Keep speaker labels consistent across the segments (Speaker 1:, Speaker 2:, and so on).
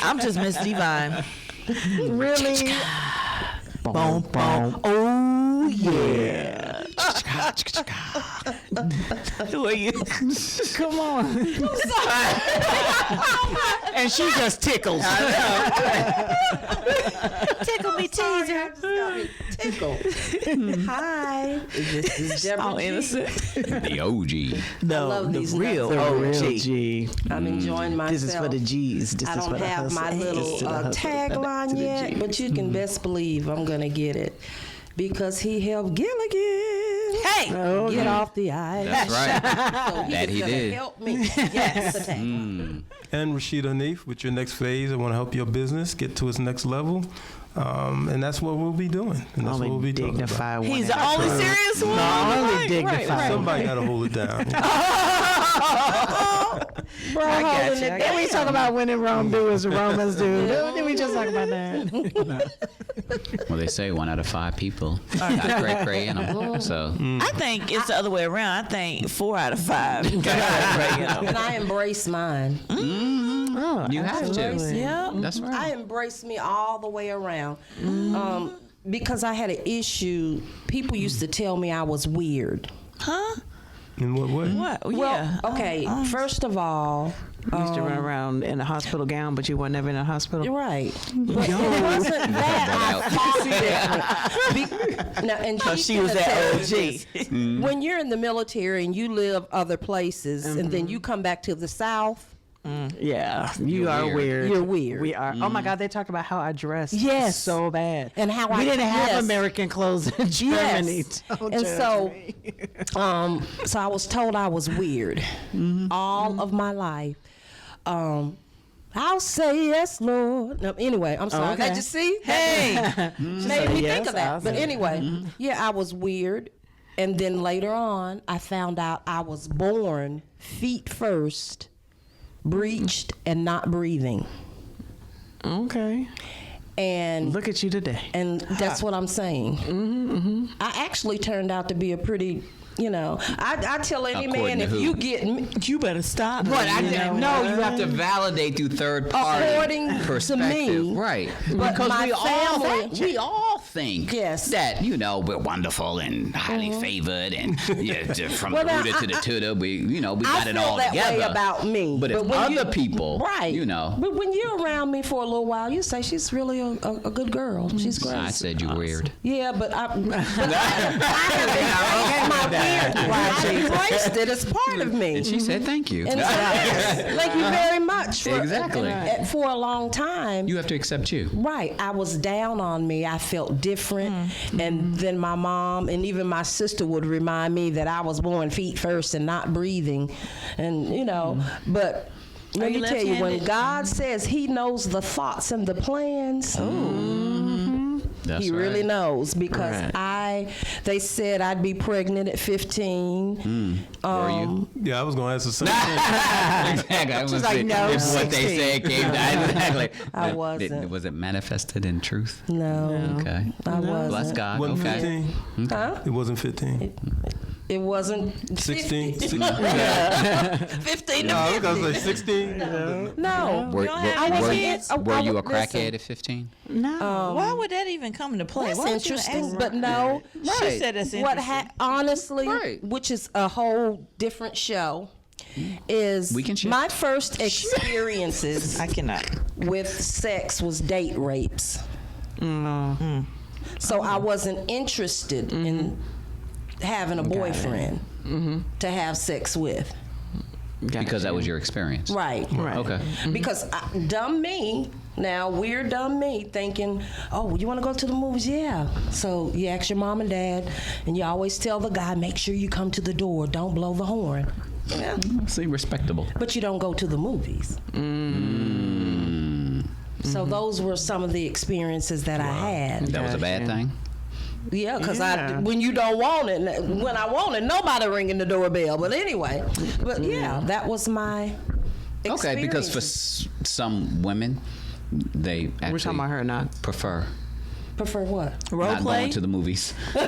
Speaker 1: I'm just Miss Divine.
Speaker 2: Really?
Speaker 1: Boom, boom. Oh, yeah. Who are you?
Speaker 2: Come on. And she just tickles.
Speaker 1: Tickle me, teaser.
Speaker 3: Tickle. Hi. This is Deborah G.
Speaker 1: Innocent.
Speaker 4: The OG.
Speaker 1: No,
Speaker 3: love
Speaker 1: the
Speaker 3: these
Speaker 1: real
Speaker 3: nuts.
Speaker 1: OG.
Speaker 2: G.
Speaker 3: I'm enjoying myself.
Speaker 2: This is for the G's. This
Speaker 3: I
Speaker 2: is
Speaker 3: don't
Speaker 2: for the
Speaker 3: have my
Speaker 2: hustle.
Speaker 3: little
Speaker 2: This is to the hustle.
Speaker 3: tagline yet, but you can best believe I'm going to get it. Because he helped Gilligan get off the ice.
Speaker 4: That's right.
Speaker 3: So
Speaker 4: That he
Speaker 3: gonna
Speaker 4: did.
Speaker 3: help me. Yes. The tagline.
Speaker 5: And Rasheed Haneef, with your next phase, I want to help your business get to its next level. And that's what we'll be doing. And that's what we'll be talking about.
Speaker 2: dignified one.
Speaker 1: He's the only serious one.
Speaker 2: only dignified.
Speaker 5: Somebody got to hold it down.
Speaker 2: Bro, holding it. Then we talk about when in Rome do as the Romans do. Then we just talk about that.
Speaker 4: Well, they say 1 out of 5 people got cray in them. So
Speaker 1: I think it's the other way around. I think 4 out of 5.
Speaker 3: And I embrace mine.
Speaker 2: Oh,
Speaker 4: you have to.
Speaker 1: Yeah.
Speaker 4: That's right.
Speaker 3: I embrace me all the way around. Because I had an issue. People used to tell me I was weird.
Speaker 1: Huh?
Speaker 5: In what way?
Speaker 1: What?
Speaker 3: Well,
Speaker 1: Yeah.
Speaker 3: okay, first of all,
Speaker 2: You used to run around in a hospital gown, but you were never in a hospital.
Speaker 3: you're right. But it wasn't that. I thought now, and
Speaker 1: She was that OG.
Speaker 3: when you're in the military and you live other places, and then you come back to the South,
Speaker 2: Yeah, you
Speaker 4: You're
Speaker 2: are
Speaker 4: weird.
Speaker 2: weird.
Speaker 3: You're weird.
Speaker 2: We are. Oh my God, they talked about how I dressed.
Speaker 3: Yes.
Speaker 2: so bad.
Speaker 3: And how
Speaker 2: we
Speaker 3: I-
Speaker 2: didn't have
Speaker 3: yes.
Speaker 2: American clothes in Germany.
Speaker 3: Yes.
Speaker 2: Don't
Speaker 3: And
Speaker 2: judge
Speaker 3: so,
Speaker 2: me.
Speaker 3: so I was told I was weird all of my life. I'll say yes, Lord. No, anyway, I'm sorry.
Speaker 2: Okay.
Speaker 3: Did you see?
Speaker 1: Hey.
Speaker 3: Made me think
Speaker 2: yes,
Speaker 3: of that.
Speaker 2: I'll
Speaker 3: But
Speaker 2: say.
Speaker 3: anyway, yeah, I was weird. And then later on, I found out I was born feet first, breeched, and not breathing.
Speaker 2: Okay,
Speaker 3: And
Speaker 2: look at you today.
Speaker 3: and that's what I'm saying. I actually turned out to be a pretty, I tell any
Speaker 4: According
Speaker 3: man,
Speaker 4: to
Speaker 3: if
Speaker 4: who?
Speaker 3: you get
Speaker 1: You better stop.
Speaker 4: But you have to validate through third party
Speaker 3: According to
Speaker 4: perspective,
Speaker 3: me,
Speaker 4: right?
Speaker 3: but
Speaker 4: Because
Speaker 3: my family-
Speaker 4: we all think
Speaker 3: Yes.
Speaker 4: that we're wonderful and highly favored and from
Speaker 3: Well,
Speaker 4: the
Speaker 3: now,
Speaker 4: rooter to the tutor, we got
Speaker 3: I
Speaker 4: it
Speaker 3: feel
Speaker 4: all
Speaker 3: that
Speaker 4: together.
Speaker 3: way about me.
Speaker 4: But if
Speaker 3: when
Speaker 4: other people,
Speaker 3: right, But when you're around me for a little while, you say she's really a good girl. She's great.
Speaker 4: I said you're weird.
Speaker 3: Yeah, but I embraced it as part of me.
Speaker 4: And she said thank you.
Speaker 3: And so, yes, thank you very much.
Speaker 4: Exactly.
Speaker 3: For a long time.
Speaker 4: You have to accept you.
Speaker 3: Right. I was down on me. I felt different. And then my mom and even my sister would remind me that I was born feet first and not breathing. And, but let me tell you, when God says he knows the thoughts and the plans,
Speaker 4: That's
Speaker 3: he really
Speaker 4: right.
Speaker 3: knows, because they said I'd be pregnant at 15.
Speaker 4: Were you?
Speaker 5: Yeah, I was going to ask the same thing.
Speaker 4: Exactly. I was
Speaker 2: She's
Speaker 4: gonna
Speaker 2: like,
Speaker 4: say,
Speaker 2: no,
Speaker 4: if what they
Speaker 2: 16.
Speaker 4: said came down. Exactly.
Speaker 3: I wasn't.
Speaker 4: Was it manifested in truth?
Speaker 3: No,
Speaker 4: Okay.
Speaker 3: I wasn't.
Speaker 4: Bless God.
Speaker 5: Wasn't
Speaker 4: Okay.
Speaker 5: 15?
Speaker 3: Huh?
Speaker 5: It wasn't 15.
Speaker 3: It wasn't
Speaker 5: 16?
Speaker 3: 15
Speaker 5: No,
Speaker 3: to
Speaker 5: I was
Speaker 3: 50.
Speaker 5: going to say 16.
Speaker 3: No.
Speaker 4: Were,
Speaker 1: don't have
Speaker 4: were-
Speaker 1: any
Speaker 4: were-
Speaker 1: kids?
Speaker 4: were you a
Speaker 3: Listen.
Speaker 4: crackhead at 15?
Speaker 2: No.
Speaker 1: Why would that even come into play?
Speaker 3: That's
Speaker 1: Why would you
Speaker 3: interesting,
Speaker 1: ask-
Speaker 3: but no.
Speaker 1: She said that's interesting.
Speaker 3: Honestly,
Speaker 4: Right.
Speaker 3: which is a whole different show, is
Speaker 4: We can share.
Speaker 3: my first experiences
Speaker 1: I cannot.
Speaker 3: with sex was date rapes. So I wasn't interested in having a boyfriend to have sex with.
Speaker 4: Because that was your experience.
Speaker 3: Right.
Speaker 2: Right.
Speaker 4: Okay.
Speaker 3: Because dumb me, now weird dumb me, thinking, oh, you want to go to the movies? Yeah. So you ask your mom and dad, and you always tell the guy, make sure you come to the door, don't blow the horn. Yeah.
Speaker 4: See, respectable.
Speaker 3: But you don't go to the movies. So those were some of the experiences that I had.
Speaker 4: That was a bad thing?
Speaker 3: Yeah, because
Speaker 2: Yeah.
Speaker 3: when you don't want it, when I want it, nobody ringing the doorbell. But anyway, that was my experience.
Speaker 4: Okay, because for some women, they
Speaker 2: We're talking
Speaker 4: actually
Speaker 2: about her, not.
Speaker 4: prefer
Speaker 3: Prefer what?
Speaker 1: Role
Speaker 4: Not
Speaker 1: play.
Speaker 4: going to the movies. Right.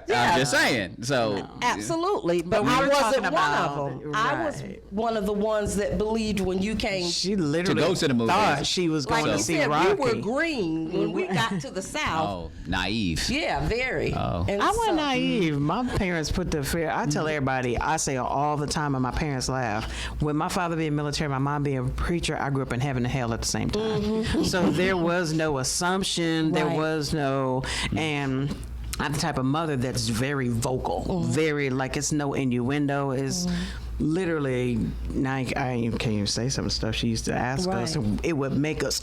Speaker 3: Yeah.
Speaker 4: I'm just saying. So
Speaker 3: Absolutely, but
Speaker 2: we
Speaker 3: I
Speaker 2: were
Speaker 3: wasn't
Speaker 2: talking
Speaker 3: one
Speaker 2: about-
Speaker 3: of them. I was
Speaker 2: right.
Speaker 3: one of the ones that believed when you came.
Speaker 2: She literally
Speaker 4: go to the movies.
Speaker 2: thought she was
Speaker 3: Like
Speaker 2: going
Speaker 3: you
Speaker 2: to see
Speaker 3: said,
Speaker 2: Rocky.
Speaker 3: we were green when we got to the South.
Speaker 4: oh, naive.
Speaker 3: Yeah, very.
Speaker 4: Oh.
Speaker 3: And
Speaker 2: I
Speaker 3: so-
Speaker 2: wasn't naive. My parents put the fear. I tell everybody, I say all the time, and my parents laugh. With my father being military, my mom being a preacher, I grew up in heaven and hell at the same time. So there was no assumption. There
Speaker 3: Right.
Speaker 2: was no, and I'm the type of mother that's very vocal, very like it's no innuendo. Is literally, now I can't even say some stuff she used to ask us.
Speaker 3: Right.
Speaker 2: It would make us,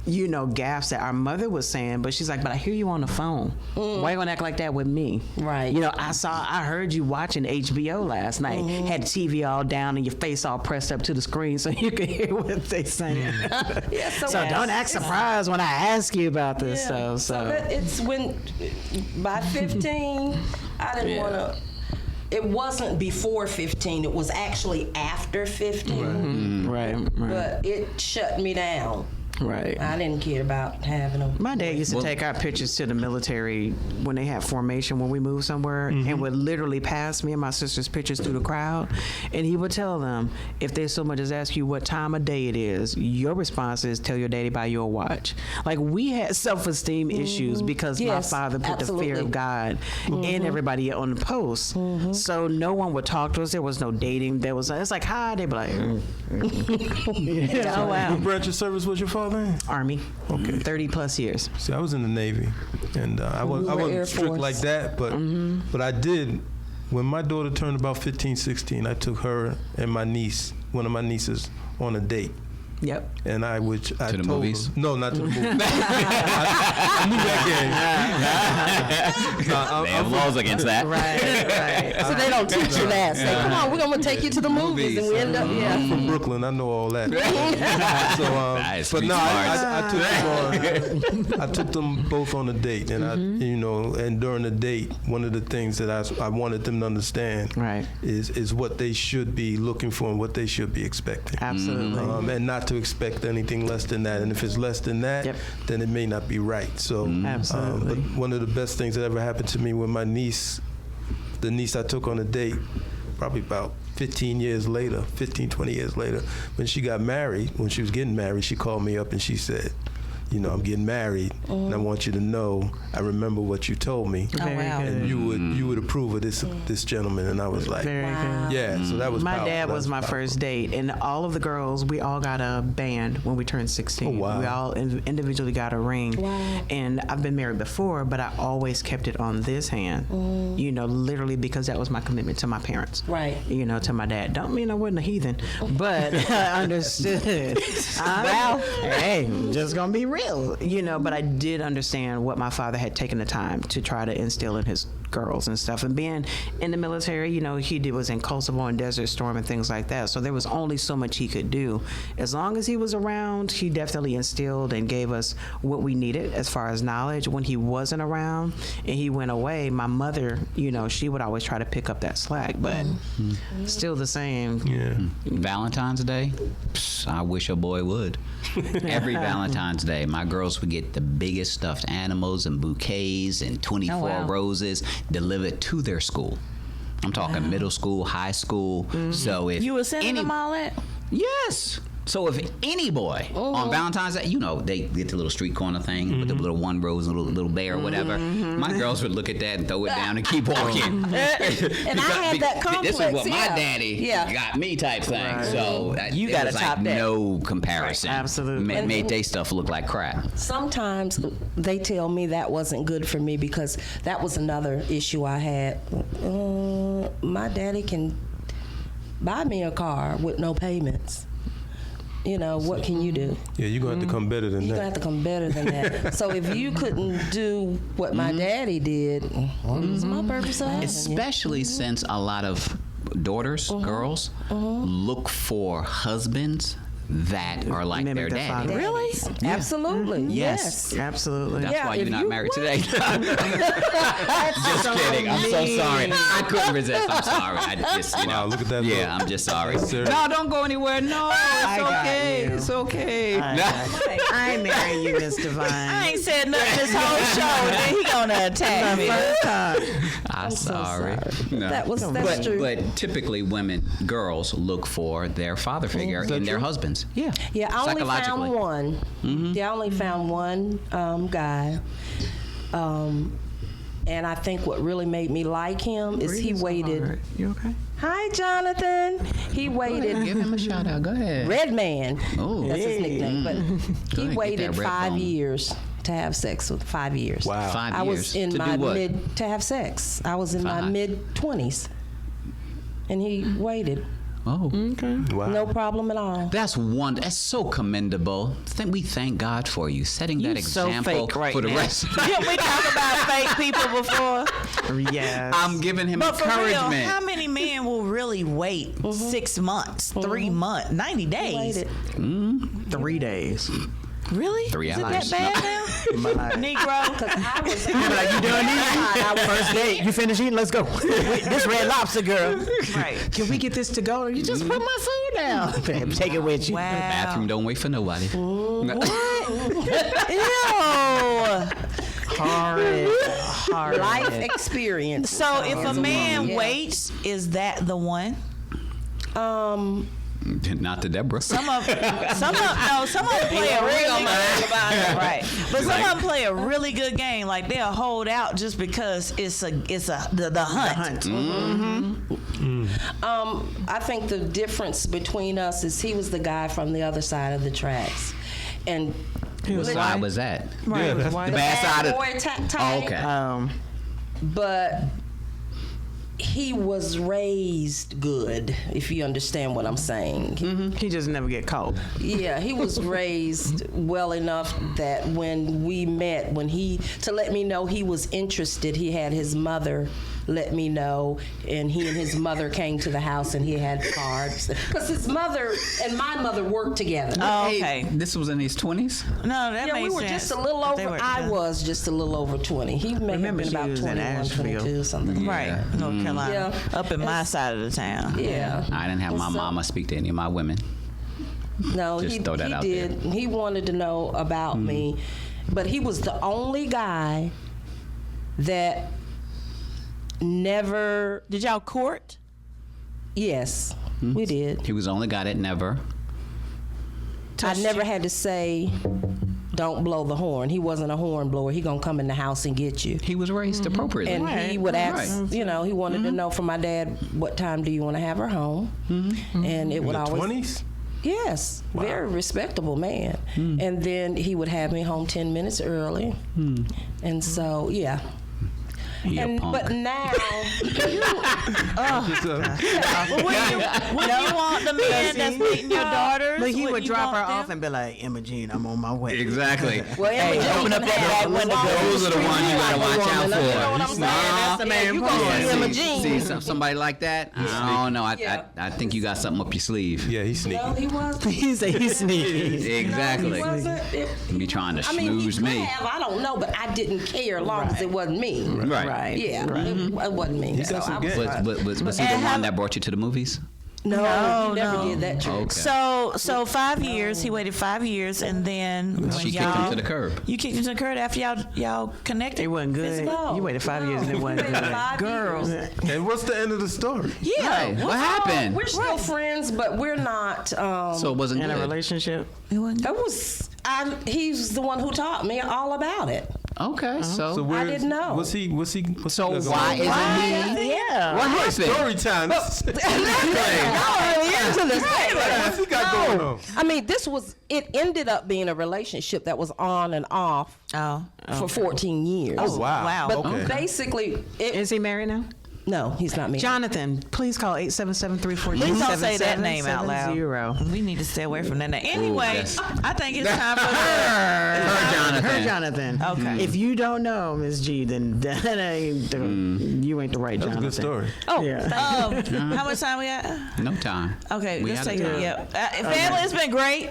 Speaker 2: gasp that our mother was saying. But she's like, but I hear you on the phone. Why you gonna act like that with me?
Speaker 3: Right.
Speaker 2: I heard you watching HBO last night. Had the TV all down and your face all pressed up to the screen so you could hear what they saying.
Speaker 3: Yeah,
Speaker 2: So don't act surprised when I ask you about this stuff. So
Speaker 3: that it's when by 15, I didn't want to. It wasn't before 15. It was actually after 15.
Speaker 2: right.
Speaker 3: But it shut me down.
Speaker 2: Right.
Speaker 3: I didn't care about having them.
Speaker 2: My dad used to take our pictures to the military when they had formation when we moved somewhere and would literally pass me and my sister's pictures through the crowd. And he would tell them, if they so much as ask you what time of day it is, your response is tell your daddy buy you a watch. Like we had self-esteem issues because
Speaker 3: Yes,
Speaker 2: my father put the fear
Speaker 3: absolutely.
Speaker 2: of God in everybody on the post. So no one would talk to us. There was no dating. It's like, hi. They'd be like,
Speaker 1: Oh wow.
Speaker 5: What branch of service was your father in?
Speaker 2: Army. Okay. 30 plus years.
Speaker 5: See, I was in the Navy, and I
Speaker 3: were Air
Speaker 5: wasn't strict
Speaker 3: Force.
Speaker 5: like that, but I did. When my daughter turned about 15, 16, I took her and one of my nieces, on a date.
Speaker 2: Yep.
Speaker 5: And I
Speaker 4: To the
Speaker 5: told
Speaker 4: movies?
Speaker 5: her, no, not to the movies. I knew that game.
Speaker 4: They have laws against that.
Speaker 2: Right.
Speaker 3: So they don't teach you that. Say, come on, we're going to take you to the movies. And we end up,
Speaker 5: I'm from Brooklyn. I know all that.
Speaker 4: That is
Speaker 5: But
Speaker 4: street
Speaker 5: no,
Speaker 4: smart.
Speaker 5: I took them both on a date, and and during the date, one of the things that I wanted them to understand
Speaker 2: Right.
Speaker 5: is what they should be looking for and what they should be expecting.
Speaker 2: Absolutely.
Speaker 5: And not to expect anything less than that. And if it's less than that,
Speaker 2: Yep.
Speaker 5: then it may not be right. So,
Speaker 2: Absolutely.
Speaker 5: but one of the best things that ever happened to me with my niece, the niece I took on a date, probably about 20 years later, when she got married, when she was getting married, she called me up and she said, I'm getting married, and I want you to know I remember what you told me,
Speaker 2: Very
Speaker 3: wow.
Speaker 2: good.
Speaker 5: and you would approve of this gentleman. And I was like,
Speaker 2: Very good.
Speaker 5: yeah. So that was
Speaker 2: My
Speaker 5: powerful.
Speaker 2: dad
Speaker 5: That
Speaker 2: was my
Speaker 5: powerful.
Speaker 2: first date, and all of the girls, we all got a band when we turned 16.
Speaker 5: Oh, wow.
Speaker 2: We all individually got a ring.
Speaker 3: Wow.
Speaker 2: And I've been married before, but I always kept it on this hand, literally because that was my commitment to my parents.
Speaker 3: Right.
Speaker 2: To my dad. Don't mean I wasn't a heathen, but I understood. Well, hey, I'm just gonna be real, but I did understand what my father had taken the time to try to instill in his girls and stuff. And being in the military, he was in Kosovo and Desert Storm and things like that. So there was only so much he could do. As long as he was around, he definitely instilled and gave us what we needed as far as knowledge. When he wasn't around and he went away, my mother, she would always try to pick up that slack, but still the same.
Speaker 5: Yeah.
Speaker 4: Valentine's Day, I wish a boy would. Every Valentine's Day, my girls would get the biggest stuffed animals and bouquets and 24
Speaker 1: wow.
Speaker 4: roses delivered to their school. I'm talking middle school, high school. So if
Speaker 1: You were sending them all that?
Speaker 4: Yes. So if any boy on Valentine's Day, they get the little street corner thing with the little one rose and little bear or whatever. My girls would look at that and throw it down and keep walking.
Speaker 3: And I had that complex.
Speaker 4: This is what my
Speaker 3: yeah.
Speaker 4: daddy
Speaker 3: Yeah.
Speaker 4: got me type thing. So
Speaker 1: You
Speaker 4: it
Speaker 1: gotta
Speaker 4: was
Speaker 1: top
Speaker 4: like
Speaker 1: that.
Speaker 4: no comparison.
Speaker 2: Right. Absolutely.
Speaker 4: Made they stuff look like crap.
Speaker 3: Sometimes they tell me that wasn't good for me because that was another issue I had. My daddy can buy me a car with no payments. What can you do?
Speaker 5: Yeah, you're going to have to come better than
Speaker 3: You're
Speaker 5: that.
Speaker 3: going to have to come better than that. So if you couldn't do what my daddy did, what was my purpose of having you?
Speaker 4: Especially since a lot of daughters, girls, look for husbands that are like
Speaker 2: Mimic
Speaker 4: their
Speaker 2: their
Speaker 4: daddy.
Speaker 2: father.
Speaker 1: Really?
Speaker 3: Absolutely. Yes.
Speaker 2: Absolutely.
Speaker 4: That's
Speaker 3: Yeah,
Speaker 4: why you're
Speaker 3: if
Speaker 4: not
Speaker 3: you-
Speaker 4: married today. Just kidding. I'm so sorry. I couldn't resist. I'm sorry. I just, you know.
Speaker 5: Wow, look at that
Speaker 4: Yeah,
Speaker 5: look.
Speaker 4: I'm just sorry.
Speaker 5: That's serious.
Speaker 4: No, don't go anywhere. No,
Speaker 2: I
Speaker 4: it's
Speaker 2: got
Speaker 4: okay.
Speaker 2: you.
Speaker 4: It's okay.
Speaker 2: I ain't marrying you, Miss Divine.
Speaker 1: I ain't said nothing this whole show. Then he gonna attack me.
Speaker 2: First time.
Speaker 4: I'm
Speaker 3: so
Speaker 4: sorry.
Speaker 3: sorry.
Speaker 4: No.
Speaker 3: That's true.
Speaker 4: But typically, girls look for their father figure in their husbands. Yeah.
Speaker 3: Yeah, I only
Speaker 4: Psychologically.
Speaker 3: found one. Yeah, I only found one guy. And I think what really made me like him is he waited.
Speaker 2: You okay?
Speaker 3: Hi, Jonathan. He waited.
Speaker 4: Give him a shout out. Go ahead.
Speaker 3: Red Man.
Speaker 4: Oh.
Speaker 3: That's his nickname. But he
Speaker 4: ahead,
Speaker 3: waited
Speaker 4: get that red
Speaker 3: 5
Speaker 4: bone.
Speaker 3: years to have sex with 5 years.
Speaker 5: Wow.
Speaker 4: 5
Speaker 3: I
Speaker 4: years.
Speaker 3: was in
Speaker 4: to
Speaker 3: my
Speaker 4: do what?
Speaker 3: to have sex. I was in my
Speaker 4: 5.
Speaker 3: mid-20s. And he waited.
Speaker 4: Oh.
Speaker 5: Wow.
Speaker 3: No problem at all.
Speaker 4: That's so commendable. We thank God for you setting that
Speaker 1: so
Speaker 4: example
Speaker 1: fake right
Speaker 4: for the
Speaker 1: now.
Speaker 4: rest.
Speaker 1: Didn't we talk about fake people before?
Speaker 2: Yes.
Speaker 4: I'm giving him
Speaker 1: But for real,
Speaker 4: encouragement.
Speaker 1: how many men will really wait 6 months, 3 months, 90 days?
Speaker 3: Waited.
Speaker 2: 3 days.
Speaker 1: Really?
Speaker 4: 3
Speaker 1: Is it
Speaker 4: hours.
Speaker 1: that bad now?
Speaker 2: My life.
Speaker 1: Negro?
Speaker 3: I was
Speaker 2: Like, you done eating? First date, you finish eating? Let's go. This Red Lobster girl.
Speaker 1: Right.
Speaker 2: Can we get this to go? You just put my food down. Babe, take it with you.
Speaker 1: Wow.
Speaker 4: Bathroom don't wait for nobody.
Speaker 1: Ew.
Speaker 2: Hard.
Speaker 3: life experience.
Speaker 1: So if a man waits, is that the one?
Speaker 4: Not to Deborah.
Speaker 1: Some of them play a really right, but some of them play a really good game. Like they'll hold out just because it's the hunt.
Speaker 3: I think the difference between us is he was the guy from the other side of the tracks, and
Speaker 4: What side was that?
Speaker 5: Yeah, that's-
Speaker 4: The bad side of.
Speaker 3: boy type.
Speaker 4: Oh, okay.
Speaker 3: But he was raised good, if you understand what I'm saying.
Speaker 2: He just never get caught.
Speaker 3: Yeah, he was raised well enough that when we met, to let me know he was interested, he had his mother let me know, and he and his mother came to the house and he had cards. Because his mother and my mother worked together.
Speaker 1: Oh,
Speaker 4: Hey,
Speaker 1: okay.
Speaker 4: this was in his 20s?
Speaker 1: No, that
Speaker 3: Yeah,
Speaker 1: makes
Speaker 3: we were
Speaker 1: sense.
Speaker 3: just a little
Speaker 1: They
Speaker 3: over.
Speaker 1: were
Speaker 3: I
Speaker 1: together.
Speaker 3: was just a little over 20. He may
Speaker 2: Remember,
Speaker 3: have
Speaker 2: she
Speaker 3: been about
Speaker 2: was in
Speaker 3: 21,
Speaker 2: Asheville.
Speaker 3: 22, something.
Speaker 1: Right, North Carolina,
Speaker 3: Yeah.
Speaker 1: up in my side of the town.
Speaker 3: Yeah.
Speaker 4: I didn't have my
Speaker 3: So-
Speaker 4: mama speak to any of my women.
Speaker 3: No,
Speaker 4: Just
Speaker 3: he
Speaker 4: throw that out
Speaker 3: did. He wanted to know about me, but he was the only guy that never.
Speaker 1: Did y'all court?
Speaker 3: Yes, we did.
Speaker 4: He was the only guy that never.
Speaker 3: I never had to say, "Don't blow the horn." He wasn't a horn blower. He gonna come in the house and get you.
Speaker 4: He was raised appropriately.
Speaker 3: And he would ask, he wanted to know from my dad, "What time do you want to have her home?" And it
Speaker 5: In
Speaker 3: would
Speaker 5: the
Speaker 3: always.
Speaker 5: 20s?
Speaker 3: Yes, very respectable man. And then he would have me home 10 minutes early. And so, yeah.
Speaker 4: He a
Speaker 3: And,
Speaker 4: punk.
Speaker 3: but now,
Speaker 1: Would you want the man that's dating your daughters?
Speaker 2: But he
Speaker 1: Would
Speaker 2: would
Speaker 1: you
Speaker 2: drop her
Speaker 1: want them?
Speaker 2: off and be like, Emma Jean, I'm on my way.
Speaker 4: Exactly.
Speaker 3: well,
Speaker 1: open up that back window.
Speaker 4: Those are the ones you gotta watch out for.
Speaker 3: You know what I'm saying?
Speaker 2: That's the man
Speaker 3: you
Speaker 2: problem.
Speaker 3: gonna see Emma
Speaker 4: See,
Speaker 3: Jean.
Speaker 4: somebody like that? I don't know.
Speaker 3: Yeah.
Speaker 4: I think you got something up your sleeve.
Speaker 5: Yeah, he's sneaky.
Speaker 3: No, he wasn't.
Speaker 2: He's sneaky.
Speaker 4: Exactly.
Speaker 3: He wasn't.
Speaker 4: You be trying to
Speaker 3: I mean, he
Speaker 4: schmooze
Speaker 3: could
Speaker 4: me.
Speaker 3: have, I don't know, but I didn't care as long as it wasn't me.
Speaker 4: Right.
Speaker 3: Yeah, it wasn't me.
Speaker 5: He's got some
Speaker 3: I was
Speaker 5: game.
Speaker 3: fine.
Speaker 4: Was he the one that brought you to the movies?
Speaker 3: No, he never
Speaker 1: no.
Speaker 3: did that trick.
Speaker 4: Okay.
Speaker 1: So 5 years. He waited 5 years, and then when
Speaker 4: She kicked him to the curb.
Speaker 1: You kicked him to the curb after y'all connected.
Speaker 2: It wasn't good.
Speaker 3: No,
Speaker 2: You waited 5 years and it wasn't
Speaker 3: We waited
Speaker 2: good.
Speaker 3: 5
Speaker 1: Girl.
Speaker 3: years.
Speaker 5: And what's the end of the story?
Speaker 1: Yeah.
Speaker 4: Right. What happened?
Speaker 3: We're still friends, but we're not.
Speaker 4: So it wasn't
Speaker 2: In a
Speaker 4: good.
Speaker 2: relationship.
Speaker 1: It wasn't.
Speaker 3: That was. He's the one who taught me all about it.
Speaker 4: Okay,
Speaker 5: So
Speaker 4: so
Speaker 5: where
Speaker 3: didn't know.
Speaker 5: What's he?
Speaker 4: so
Speaker 5: he
Speaker 4: why isn't he?
Speaker 1: Yeah.
Speaker 4: What happened?
Speaker 5: Story time. What's he got going on?
Speaker 3: I mean, it ended up being a relationship that was on and off
Speaker 1: Oh.
Speaker 3: for 14 years.
Speaker 5: Oh wow.
Speaker 1: Wow.
Speaker 3: But
Speaker 5: Okay.
Speaker 3: basically,
Speaker 2: Is he married now?
Speaker 3: No, he's not me.
Speaker 2: Jonathan, please call 877-342-7770.
Speaker 1: Please don't say that name out loud. We need to stay away from that name. Anyway, I think it's time for
Speaker 4: Jonathan.
Speaker 2: Her Jonathan.
Speaker 1: Okay.
Speaker 2: If you don't know Miss G, then that ain't you ain't the right
Speaker 5: That's a
Speaker 2: Jonathan.
Speaker 5: good story.
Speaker 1: Oh,
Speaker 2: Yeah.
Speaker 1: how much time we got?
Speaker 4: No time.
Speaker 1: Okay,
Speaker 4: We
Speaker 1: let's
Speaker 4: out of
Speaker 1: take it.
Speaker 4: time.
Speaker 1: Yep. Family, it's been great.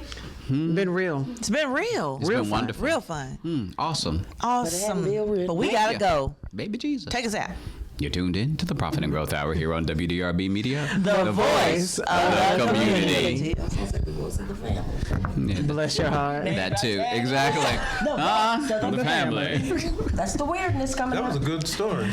Speaker 2: Been real.
Speaker 1: It's been real.
Speaker 4: It's been wonderful.
Speaker 1: Real fun.
Speaker 4: Awesome.
Speaker 1: Awesome.
Speaker 3: real rich.
Speaker 1: But we gotta go.
Speaker 4: Baby Jesus.
Speaker 1: Take us out.
Speaker 4: You're tuned in to the Profit and Growth Hour here on WDRBmedia.
Speaker 1: The voice of
Speaker 4: the community. Yeah,
Speaker 2: Bless your heart.
Speaker 4: that too. Exactly. The family.
Speaker 3: That's the weirdness coming
Speaker 5: That
Speaker 3: out.
Speaker 5: was a good story.